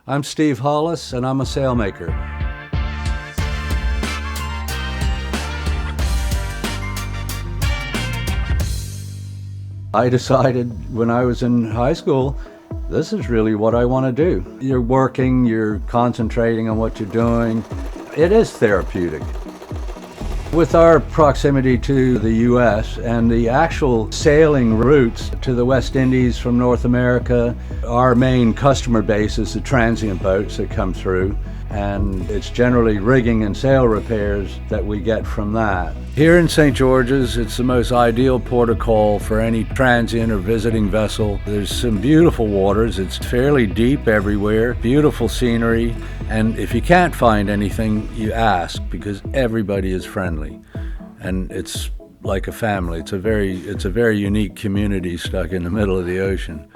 I'm Steve Hollis, and I'm a sailmaker. I decided when I was in high school, this is really what I want to do. You're working, you're concentrating on what you're doing. It is therapeutic. With our proximity to the U.S. and the actual sailing routes to the West Indies from North America, our main customer base is the transient boats that come through, and it's generally rigging and sail repairs that we get from that. Here in St. George's, it's the most ideal port of call for any transient or visiting vessel. There's some beautiful waters. It's fairly deep everywhere, beautiful scenery, and if you can't find anything, you ask, because everybody is friendly. And it's like a family. It's a very unique community stuck in the middle of the ocean.